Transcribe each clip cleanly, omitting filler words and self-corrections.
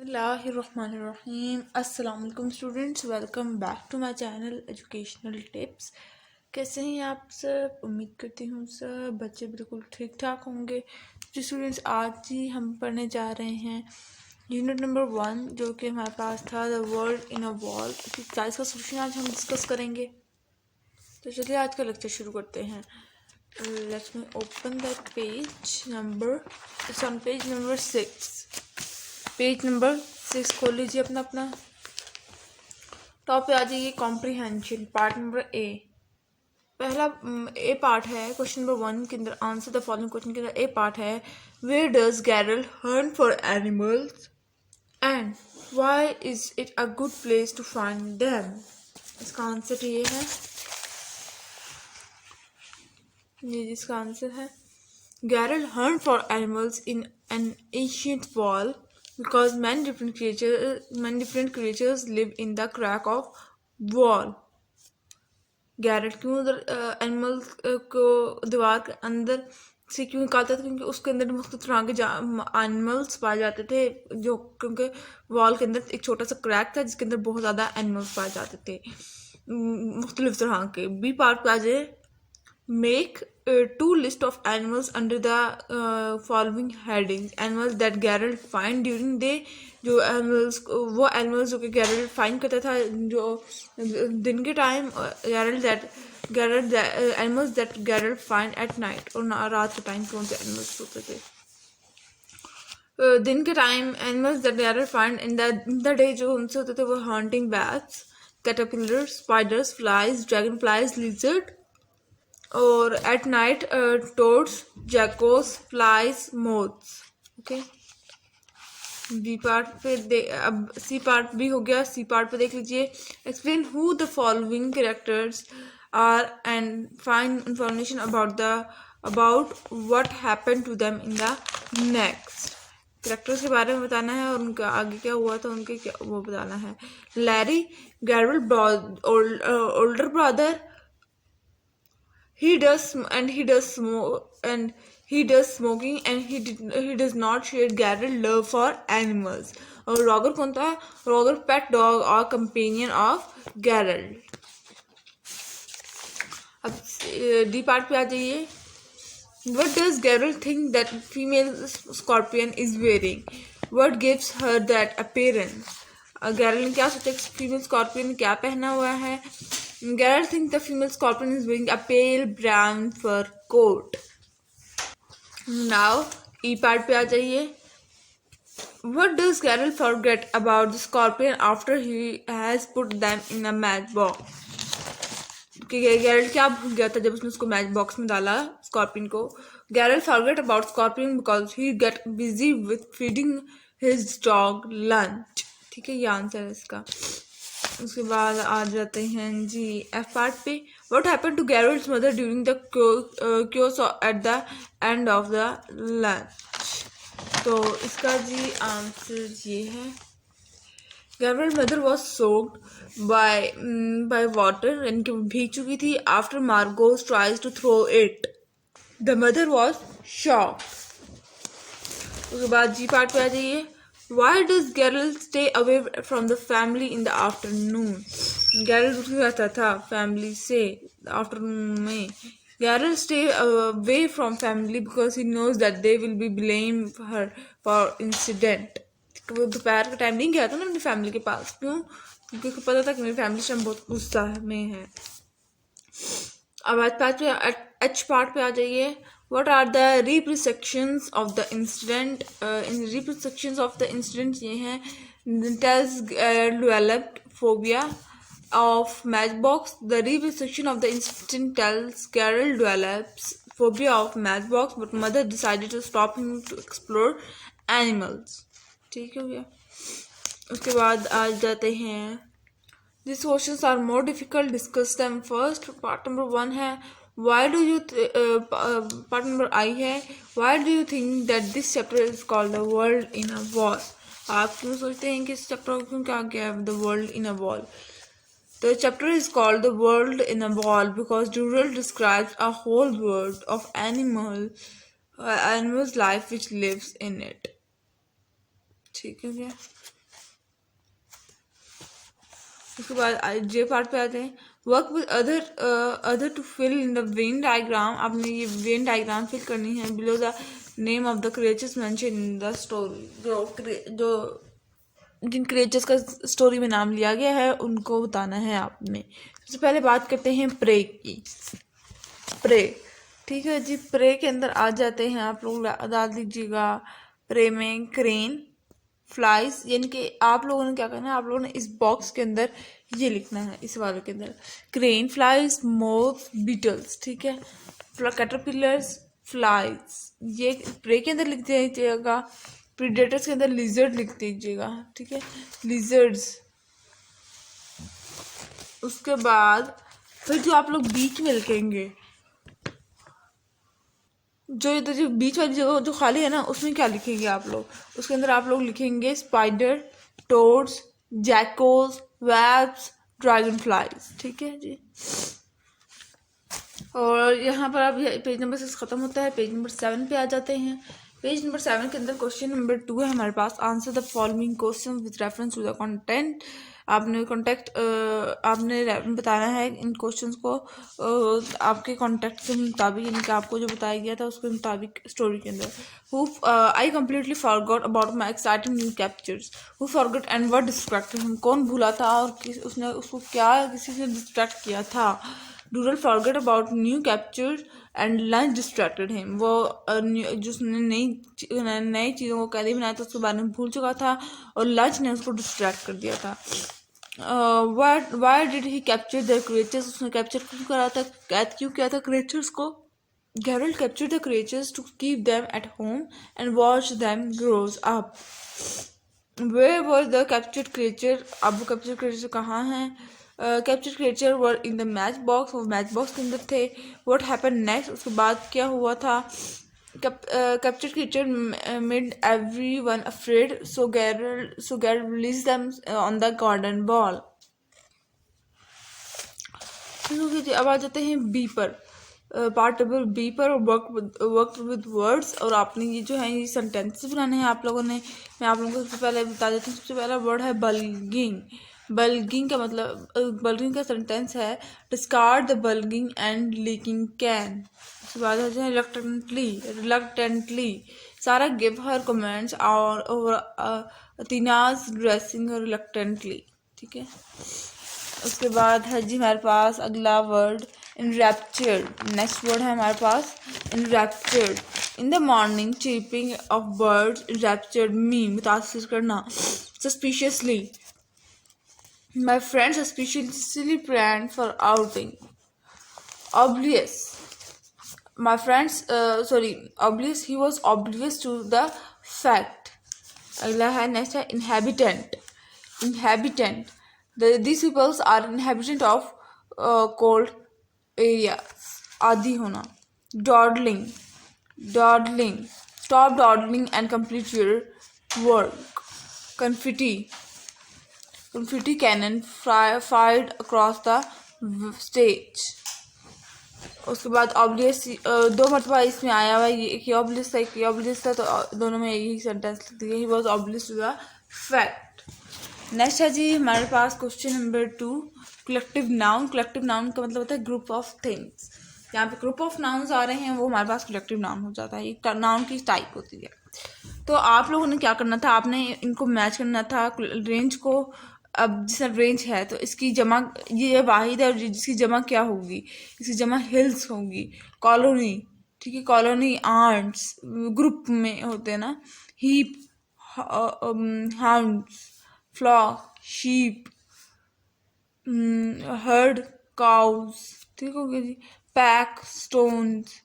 Bismillahirrahmanirrahim. Assalamu alaikum students, welcome back to my channel educational tips. कैसे हैं आप सब? उम्मीद करती हूँ सब बच्चे बिल्कुल ठीक ठाक होंगे। जो स्टूडेंट्स आज ही हम पढ़ने जा रहे हैं यूनिट नंबर 1 जो कि हमारे पास था the world in a wall. इसका सोल्यूशन आज हम डिस्कस करेंगे। तो चलिए आज का लेक्चर शुरू करते हैं। Let's me open that page number, it's on page number 6। Page number 6 खोल लीजिए अपना टॉप पे आ जाइए। Comprehension part number A. पहला ए पार्ट है क्वेश्चन नंबर 1 के अंदर। आंसर द फॉलोइंग क्वेश्चन के अंदर ए पार्ट है, वेयर डज गैरल hunt for animals and why is it a good place to find them. इसका आंसर ये है, ये जिसका आंसर है, गैरल hunt for animals in an ancient wall because many different creatures live in the crack of wall. गैरट क्यों उधर animals को दीवार के अंदर से क्यों निकालता था? क्योंकि उसके अंदर मुख्तलिफ तरह के एनिमल्स पाए जाते थे, जो क्योंकि वॉल के अंदर एक छोटा सा क्रैक था जिसके अंदर बहुत ज़्यादा एनिमल्स पाए जाते थे मुख्तलिफ तरह के। बी पार्ट पे आ जाए, make two list of animals under the following headings. Animals that Geralt find during day, जो animals वो animals जो कि Geralt find करता था जो दिन के time, animals that Geralt find at night, और रात के टाइम कौन से animals होते थे? दिन के time animals that Geralt find in the day जो उनसे होते थे वो hunting bats, caterpillars, spiders, flies, dragonflies, lizard, और at night toads, geckos, flies, moths. Okay, B part पे अब सी पार्ट भी हो गया। सी पार्ट पे देख लीजिए, explain who the following characters are and find information about what happen to them in the next. Characters के बारे में बताना है और उनका आगे क्या हुआ था, उनके क्या वो बताना है। लैरी, गैरल older brother, he does smoking and he does not share Geralt love for animals. और रॉगर कौन था? रॉगर पेट डॉग और कंपेनियन ऑफ Geralt। अब डी पार्ट पे आ जाइए। What does Geralt think that female scorpion is wearing? What gives her that appearance? Geralt ने क्या सोचा कि फीमेल स्कॉर्पियन ने क्या पहना हुआ है? Geralt thinks the female scorpion is wearing a pale brown fur coat. Now, E part पे आ जाइए। What does Geralt forget about the scorpion after he has put them in a matchbox? Geralt क्या भूल गया था जब उसने उसको मैच बॉक्स में डाला स्कॉर्पियन को? Geralt forget about scorpion because he got busy with feeding his dog lunch. ठीक है, ये आंसर है इसका। उसके बाद आ जाते हैं जी एफ पार्ट पे। What happened to Gerald's mother during the chaos at the end of the lunch. तो इसका जी आंसर ये है, Gerald's mother was soaked by water, यानी कि भीग चुकी थी। After Margo tries to throw it, the mother was shocked. उसके बाद जी पार्ट पे आ जाइए। Why does Geralt stay away from the family in the afternoon? Geralt उठ जाता था फैमिली से आफ्टरनून में। Geralt stay away from family because he knows that they will be blame her for incident. वो दोपहर का टाइम नहीं गया था ना अपनी फैमिली के पास। क्यों? क्योंकि उसको पता था कि मेरी फैमिली से बहुत गुस्सा में है। अब आज पार्ट पे एच पार्ट पे आ जाइए। What are the repercussions of the incident? In repercussions of the incident ये है, tells developed phobia of matchbox. The repercussion of the incident tells Geralt develops phobia of matchbox, but mother decided to stop him to explore animals. ठीक हो गया। उसके बाद आ जाते हैं, these questions are more difficult, discuss them first. Part number 1 है, why do you part number I है, why do you think that this chapter is called the world in a wall? आप क्यों सोचते हैं कि इस चैप्टर को क्यों कहा गया है the world in a wall? The chapter is called the world in a wall because Geralt describes a whole world of animals life which lives in it. ठीक है क्या? उसके बाद जे पार्ट पे आते हैं, work with other to fill in the Venn diagram. आपने ये वेन डायग्राम फिल करनी है below the name of the creatures mention in the story. जो जिन क्रिएचर्स का स्टोरी में नाम लिया गया है उनको बताना है आपने। सबसे पहले बात करते हैं प्रे की। प्रे, ठीक है जी, प्रे के अंदर आ जाते हैं आप लोग, डाल दीजिएगा प्रे में क्रेन फ्लाइज, यानी कि आप लोगों ने क्या करना है, आप लोगों ने इस बॉक्स के अंदर ये लिखना है, इस वाले के अंदर क्रेन फ्लाइज मोथ बीटल्स, ठीक है, कैटरपिलर्स फ्लाइज, ये प्रे के अंदर लिख दीजिएगा। प्रीडेटर्स के अंदर लिजर्ड लिख दीजिएगा, ठीक है, लिजर्ड्स। उसके बाद फिर जो आप लोग बीच में लिखेंगे, जो इधर जो बीच वाली जगह जो खाली है ना, उसमें क्या लिखेंगे आप लोग, उसके अंदर आप लोग लिखेंगे स्पाइडर, टोड्स, जैकोस, वैब्स, ड्रैगन फ्लाइज, ठीक है जी। और यहाँ पर अब पेज नंबर 6 खत्म होता है, पेज नंबर 7 पे आ जाते हैं। पेज नंबर 7 के अंदर क्वेश्चन नंबर 2 है हमारे पास, answer the following question with reference to the content. आपने बताना है इन क्वेश्चंस को आपके कॉन्टेक्ट के मुताबिक, यानी कि आपको जो बताया गया था उसके मुताबिक स्टोरी के अंदर। I completely forgot about my exciting new captures. Who forgot and what distracted him, कौन भूला था और उसने उसको क्या किसी ने डिस्ट्रैक्ट किया था। Doodle forget about new capture and lunch distracted him, वो जिसने नई चीज़ों को कैदी बनाया था उसके बारे में भूल चुका था और लंच ने उसको डिस्ट्रैक्ट कर दिया था। Why did he capture the creatures, उसने कैप्चर क्यों करा था, कैद क्यों किया था क्रिएचर्स को। Geralt captured the creatures to keep them at home and watch them grow up. Where were the captured creature, अब वो captured creature कहाँ हैं। Capture creature were in the match box, वो मैच बॉक्स के अंदर थे। What happen next, उसके बाद क्या हुआ था। Capture creature made everyone afraid, so Gerald release them on the garden wall. अब आ जाते हैं बी पर, पार्ट नंबर बी पर, वर्क विद वर्ड्स। और आपने ये जो है ये सेंटेंसेस बनाने हैं आप लोगों ने। मैं आप लोगों को सबसे पहले बता देती हूँ। सबसे पहला वर्ड है बल्गिंग। बल्गिंग का मतलब, बल्गिंग का सेंटेंस है discard the bulging and leaking can. उसके बाद है रिलक्टेंटली सारा गिव हर कमेंट्स और अतीनाज ड्रेसिंग रिलक्टेंटली, ठीक है। उसके बाद है जी हमारे पास अगला वर्ड enraptured। नेक्स्ट वर्ड है हमारे पास enraptured। In the morning chirping of birds enraptured me, मुतासिर करना। suspiciously, my friend suspiciously planned for outing। oblivious, my friends oblivious, he was oblivious to the fact। अगला है नेक्स्ट है inhabitant। these peoples are inhabitant of cold area, आदि होना। dawdling, stop dawdling and complete your work। confetti cannon fired across the stage। उसके बाद ऑब्लियस, दो मरतबा इसमें आया हुआ है, एक ऑब्लियस था तो दोनों में यही सेंटेंस लिख दिया, he was oblivious to the fact. Next है जी हमारे पास question number 2, collective noun. Collective noun का मतलब होता है ग्रुप ऑफ थिंग्स। यहाँ पे ग्रुप ऑफ नाउन्स आ रहे हैं वो हमारे पास कलेक्टिव नाउन हो जाता है, एक नाउन की टाइप होती है। तो आप लोगों ने क्या करना था, आपने इनको मैच करना था रेंज को। अब जैसा रेंज है तो इसकी जमा, ये वाहिद है और जिसकी जमा क्या होगी, इसकी जमा हिल्स होगी। कॉलोनी, ठीक है, कॉलोनी आंट्स ग्रुप में होते हैं ना। Heap, hounds, flock, sheep, herd, cows, ठीक हो गया जी। Pack, stones.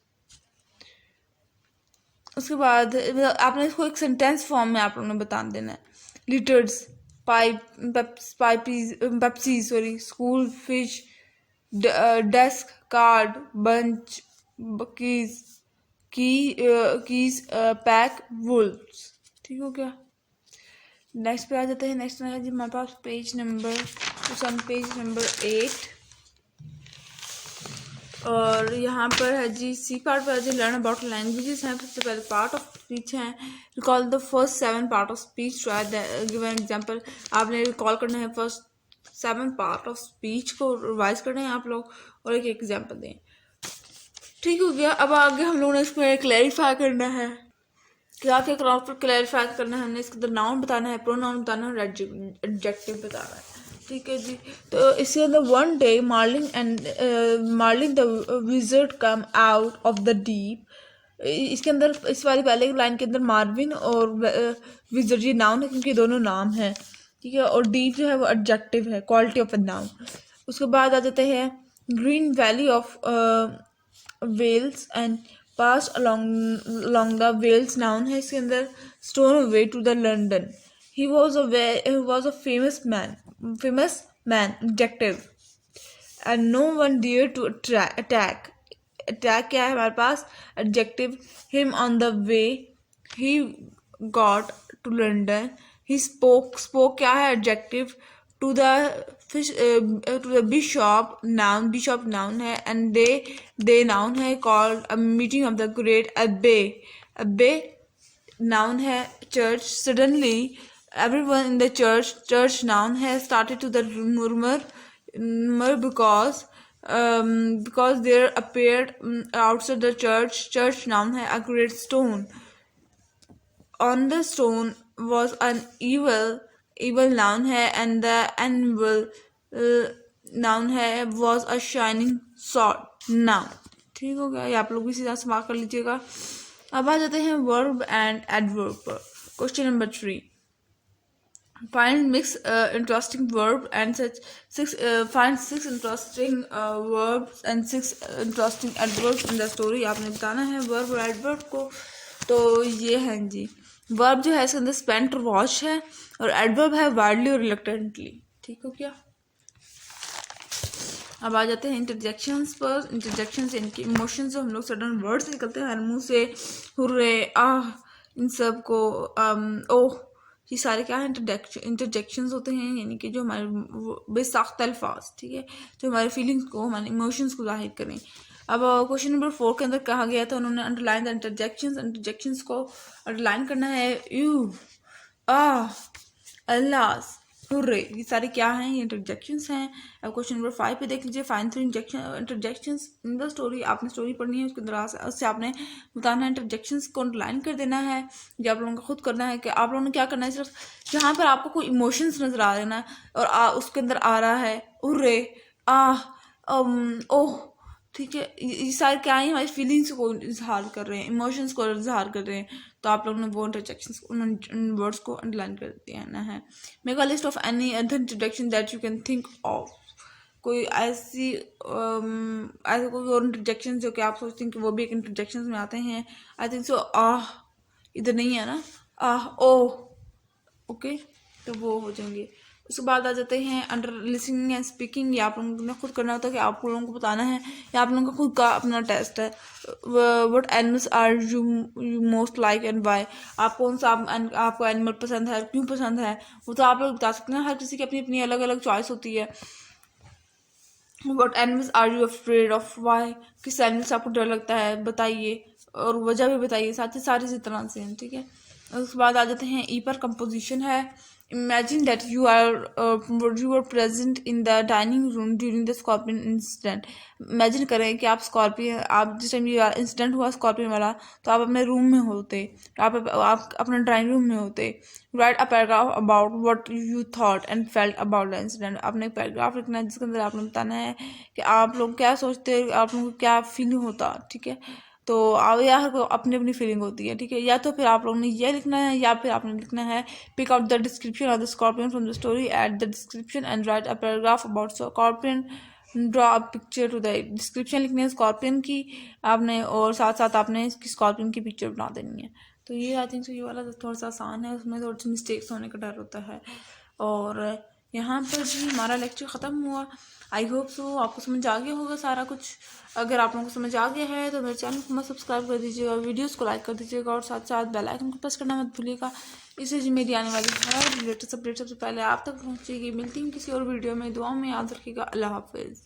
उसके बाद आपने इसको एक सेंटेंस फॉर्म में आप लोगों ने बता देना है। Litres, Pepsi, school, fish, desk, card, bunch, keys, pack, Wolves, ठीक हो गया। नेक्स्ट पे आ जाते हैं। नेक्स्ट है जी हमारे पास पेज नंबर 8 और यहाँ पर है जी सी पार्ट पर है जी लर्न अबाउट लैंग्वेजेस हैं। सबसे पहले पार्ट ऑफ स्पीच है, recall the first 7 part of speech, given example. आपने रिकॉल करना है फर्स्ट 7 पार्ट ऑफ स्पीच को रिवाइज कर रहे हैं आप लोग और एक एग्जाम्पल दें। ठीक हो गया। अब आगे हम लोगों ने इसमें क्लैरिफाई करना है, क्या क्या क्लैरिफाई करना है हमने। इसके अंदर नाउन बताना है, प्रोनाउन बताना है और एडजेक्टिव बताना है। ठीक है जी। तो इसके अंदर one day Merlin the wizard come out of the deep. इसके अंदर इस वाली पहले लाइन के अंदर मार्विन और विजर्ड ये नाउन है क्योंकि दोनों नाम हैं। ठीक है। और डीप जो है वो एडजेक्टिव है, क्वालिटी ऑफ अ नाउन। उसके बाद आ जाते हैं green valley of Wales and pass along the Wales noun है इसके अंदर stone away to the London. He was a famous man adjective and no one dared to attack क्या है हमारे पास adjective. Him on the way he got to London. He spoke क्या है adjective. To the bishop noun है and they noun है called a meeting of the great abbey noun है church. Suddenly everyone in the church noun है started to the murmur because there appeared outside the church noun है a great stone. On the stone was an evil noun है and the animal noun है was a shining sword noun. ठीक हो गया। ये आप लोग भी सीधा समाप्त कर लीजिएगा। अब आ जाते हैं वर्ब एंड एडवर्ब पर। Question number 3, find interesting verb and find 6 interesting verbs and 6 interesting adverbs in the story. आपने बताना है वर्ब और एडवर्ब को। तो ये हैं जी, वर्ब जो है इसके अंदर स्पेंट और वॉच है और एडवर्ब है वाइडली और रिलक्टेंटली। ठीक हो गया। अब आ जाते हैं इंटरजेक्शंस पर। इंटरजेक्शंस इनके इमोशंस जो हम लोग सडन वर्ड्स निकलते हैं मुंह से, हुर्रे, आह, इन सब को ओह, ये सारे क्या है इंटरजेक्शंस होते हैं, यानी कि जो हमारे बेसाख्त अल्फाज, ठीक है, जो हमारे फीलिंग्स को, हमारे इमोशंस को जाहिर करें। अब क्वेश्चन नंबर 4 के अंदर कहा गया था उन्होंने अंडरलाइन द इंटरजेक्शंस को अंडरलाइन करना है। यू, आह, अल्लाह, हुर्रे, ये सारे क्या हैं, ये इंटरजेक्शंस हैं। अब क्वेश्चन नंबर 5 पे देख लीजिए, find 3 interjections in the story. आपने स्टोरी पढ़नी है, उसके अंदर उससे आपने बताना है, इंटरजेक्शंस को अंडरलाइन कर देना है। ये आप लोगों को खुद करना है कि आप लोगों ने क्या करना है, सिर्फ जहाँ पर आपको कोई इमोशंस नजर आ रहे ना और उसके अंदर आ रहा है हुर्रे, आह, ओह, ठीक है, ये सारे क्या है, हमारी फीलिंग्स को इजहार कर रहे हैं, इमोशंस को इजहार कर रहे हैं। तो आप लोगों ने वो इंटरजेक्शंस उन वर्ड्स को अंडरलाइन कर देना है। Make a list of any other interjection that you can think of. कोई ऐसे कोई और इंटरजेक्शन जो कि आप सोचते हैं कि वो भी एक इंटरजेक्शन में आते हैं। आई थिंक सो, आह इधर नहीं है ना, आह, ओह, ओके, तो वो हो जाएंगे। उसके बाद आ जाते हैं अंडर लिसनिंग एंड स्पीकिंग। ये आप लोगों ने खुद करना होता है कि आप लोगों को बताना है, या आप लोगों का खुद का अपना टेस्ट है। What animals are you most like and why. आप कौन सा आपको एनिमल पसंद है, क्यों पसंद है, वो तो आप लोग बता सकते हैं। हर किसी की अपनी अपनी अलग अलग चॉइस होती है। What animals are you afraid of, why, किस एनिमल से आपको डर लगता है बताइए, और वजह भी बताइए, साथ ही सारी इसी तरह से, ठीक है। उसके बाद आ जाते हैं ई पर कंपोजिशन है। Imagine that you were present in the dining room during the scorpion incident. Imagine करें कि आप जिस टाइम ये इंसिडेंट हुआ स्कॉर्पियन वाला, तो आप अपने रूम में होते, आप अपने ड्राइंग रूम में होते। Write a paragraph about what you thought and felt about the incident. आपने एक पैराग्राफ लिखना है जिसके अंदर आपने बताना है कि आप लोग क्या सोचते, आप लोगों को क्या फीलिंग होता, ठीक है। तो हर को अपनी अपनी फीलिंग होती है, ठीक है। या तो फिर आप लोगों ने ये लिखना है, या फिर आपने लिखना है pick out the description of the scorpion from the story, at the description and write a paragraph about scorpion, draw a picture to the description लिखनी है स्कॉर्पियन की आपने, और साथ साथ आपने इसकी स्कॉर्पियन की पिक्चर बना देनी है। तो ये आई थिंक ये वाला थोड़ा सा आसान है, उसमें थोड़ी सी मिस्टेक्स होने का डर होता है। और यहाँ पर जी हमारा लेक्चर ख़त्म हुआ। आई होप सो आपको समझ आ गया होगा सारा कुछ। अगर आप लोगों को समझ आ गया है तो मेरे चैनल को मत सब्सक्राइब कर दीजिएगा, वीडियोस को लाइक कर दीजिएगा, और साथ साथ बेल आइकन को प्रेस करना मत भूलिएगा। इससे जी मेरी आने वाली हर लेटेस्ट अपडेट सबसे पहले आप तक पहुँचेगी। मिलती हूँ किसी और वीडियो में, दुआ में याद रखिएगा। अल्लाह हाफिज़।